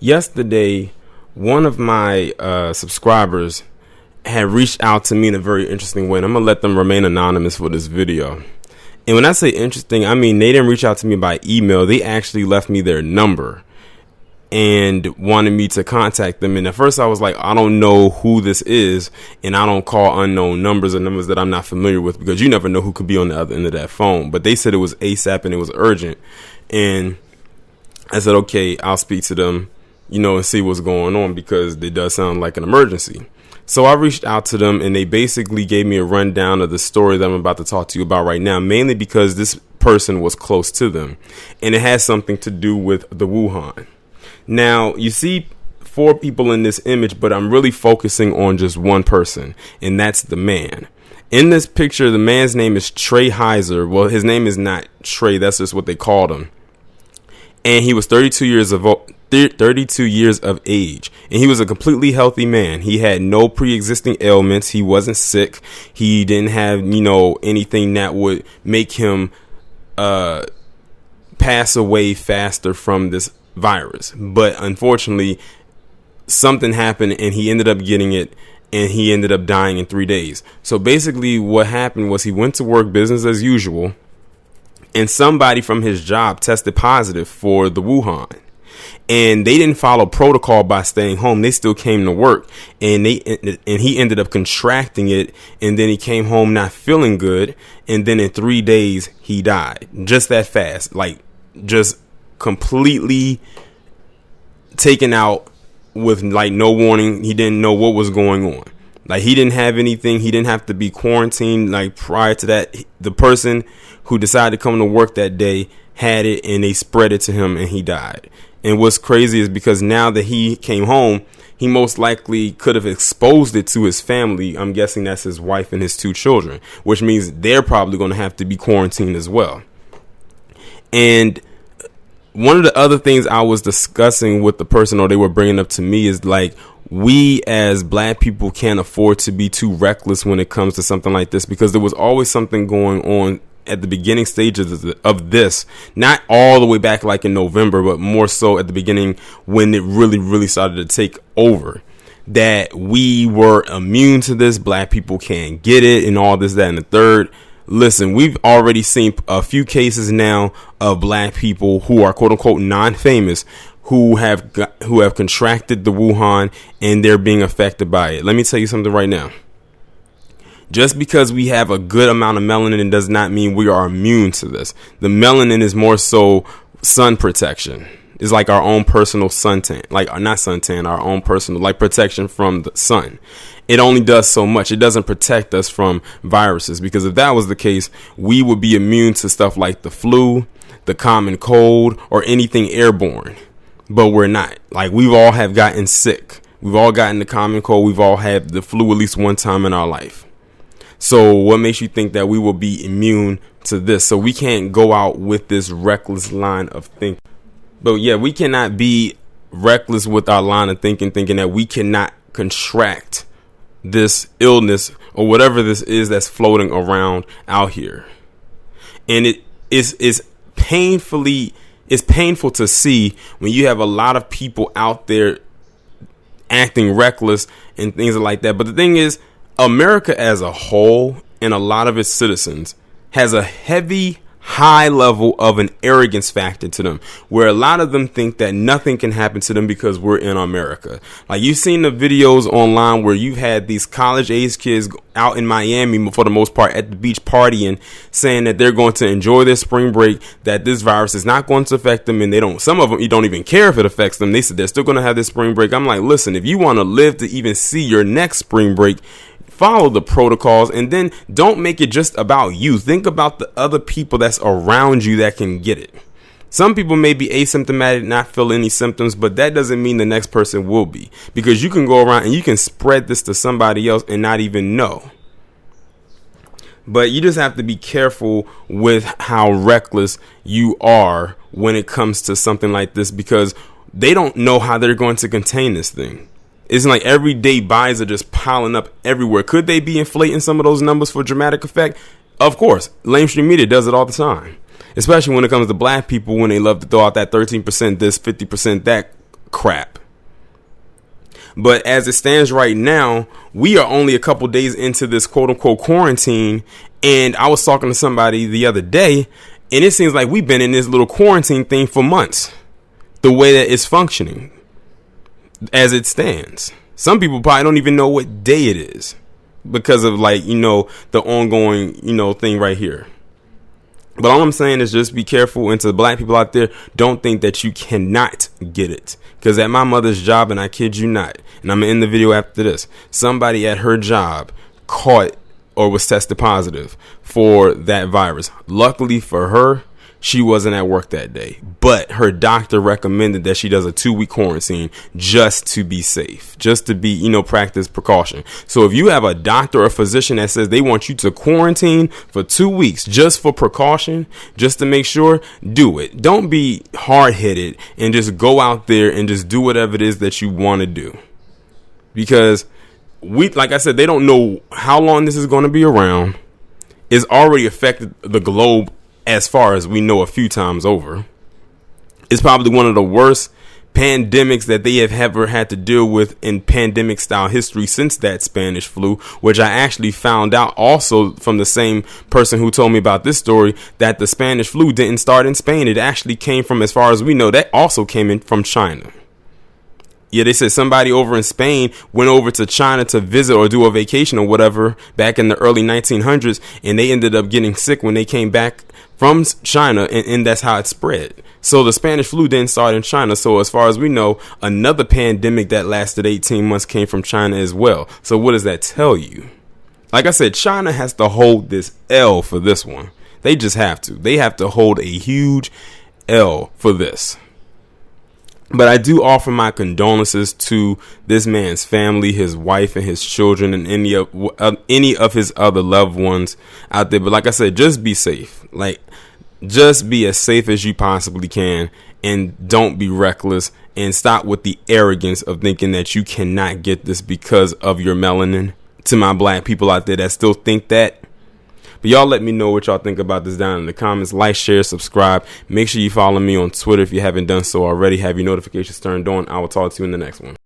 Yesterday, one of my subscribers had reached out to me in a very interesting way, and I'm going to let them remain anonymous for this video. And when I say interesting, I mean they didn't reach out to me by email. They actually left me their number and wanted me to contact them. And at first I was like, I don't know who this is, and I don't call unknown numbers or numbers that I'm not familiar with, because you never know who could be on the other end of that phone. But they said it was ASAP and it was urgent. And I said, okay, I'll speak to them, and see what's going on, because it does sound like an emergency. So I reached out to them, and they basically gave me a rundown of the story that I'm about to talk to you about right now, mainly because this person was close to them, and it has something to do with the Wuhan. Now, you see 4 people in this image, but I'm really focusing on just one person, and that's the man. In this picture, the man's name is Tre Hiser. Well, his name is not Trey. That's just what they called him. And he was 32 years of age, and he was a completely healthy man. He had no pre-existing ailments. He wasn't sick. He didn't have, anything that would make him pass away faster from this virus. But unfortunately, something happened, and he ended up getting it, and he ended up dying in 3 days. So basically what happened was he went to work business as usual, and somebody from his job tested positive for the Wuhan. And they didn't follow protocol by staying home. They still came to work, and he ended up contracting it. And then he came home not feeling good. And then in 3 days, he died just that fast, like just completely taken out with like no warning. He didn't know what was going on. Like, he didn't have anything. He didn't have to be quarantined. Like, prior to that, the person who decided to come to work that day had it, and they spread it to him, and he died. And what's crazy is because now that he came home, he most likely could have exposed it to his family. I'm guessing that's his wife and his 2 children, which means they're probably going to have to be quarantined as well. And one of the other things I was discussing with the person, or they were bringing up to me, is like, we as black people can't afford to be too reckless when it comes to something like this, because there was always something going on at the beginning stages of this, not all the way back like in November, but more so at the beginning when it really started to take over, that we were immune to this. Black people can't get it, and all this, that, and the third. Listen, we've already seen a few cases now of black people who are quote unquote non-famous who have contracted the Wuhan, and they're being affected by it. Let me tell you something right now. Just because we have a good amount of melanin does not mean we are immune to this. The melanin is more so sun protection. It's like our own personal suntan, like not suntan, our own personal like protection from the sun. It only does so much. It doesn't protect us from viruses, because if that was the case, we would be immune to stuff like the flu, the common cold, or anything airborne. But we're not. Like, we've all have gotten sick. We've all gotten the common cold. We've all had the flu at least one time in our life. So what makes you think that we will be immune to this? So we can't go out with this reckless line of thinking. But yeah, we cannot be reckless with our line of thinking that we cannot contract this illness or whatever this is that's floating around out here. And it is painful to see when you have a lot of people out there acting reckless and things like that. But the thing is, America as a whole and a lot of its citizens has a high level of an arrogance factor to them, where a lot of them think that nothing can happen to them because we're in America. Like, you've seen the videos online where you've had these college age kids out in Miami, for the most part, at the beach partying, saying that they're going to enjoy their spring break, that this virus is not going to affect them. And some of them, you don't even care if it affects them. They said they're still going to have this spring break. I'm like, listen, if you want to live to even see your next spring break, follow the protocols, and then don't make it just about you. Think about the other people that's around you that can get it. Some people may be asymptomatic, not feel any symptoms, but that doesn't mean the next person will be, because you can go around and you can spread this to somebody else and not even know. But you just have to be careful with how reckless you are when it comes to something like this, because they don't know how they're going to contain this thing. It's like everyday buys are just piling up everywhere. Could they be inflating some of those numbers for dramatic effect? Of course. Mainstream media does it all the time, especially when it comes to black people, when they love to throw out that 13% this, 50% that crap. But as it stands right now, we are only a couple days into this quote unquote quarantine. And I was talking to somebody the other day, and it seems like we've been in this little quarantine thing for months. The way that it's functioning as it stands. Some people probably don't even know what day it is because of the ongoing, thing right here. But all I'm saying is just be careful. And to the black people out there, don't think that you cannot get it. Because at my mother's job, and I kid you not, and I'm going to end the video after this, somebody at her job caught or was tested positive for that virus. Luckily for her, she wasn't at work that day. But her doctor recommended that she does a 2-week quarantine just to be safe, just to be, practice precaution. So if you have a doctor or physician that says they want you to quarantine for 2 weeks just for precaution, just to make sure, do it. Don't be hard-headed and just go out there and just do whatever it is that you want to do. Because like I said, they don't know how long this is going to be around. It's already affected the globe as far as we know a few times over. It's probably one of the worst pandemics that they have ever had to deal with in pandemic style history since that Spanish flu, which I actually found out also from the same person who told me about this story, that the Spanish flu didn't start in Spain. It actually came from, as far as we know, that also came in from China. Yeah, they said somebody over in Spain went over to China to visit or do a vacation or whatever back in the early 1900s, and they ended up getting sick when they came back from China, and that's how it spread. So the Spanish flu didn't start in China. So as far as we know, another pandemic that lasted 18 months came from China as well. So what does that tell you? Like I said, China has to hold this L for this one. They just have to. They have to hold a huge L for this. But I do offer my condolences to this man's family, his wife and his children, and any of his other loved ones out there. But like I said, just be safe. Just be as safe as you possibly can, and don't be reckless, and stop with the arrogance of thinking that you cannot get this because of your melanin. To my black people out there that still think that. But y'all let me know what y'all think about this down in the comments. Like, share, subscribe. Make sure you follow me on Twitter if you haven't done so already. Have your notifications turned on. I will talk to you in the next one.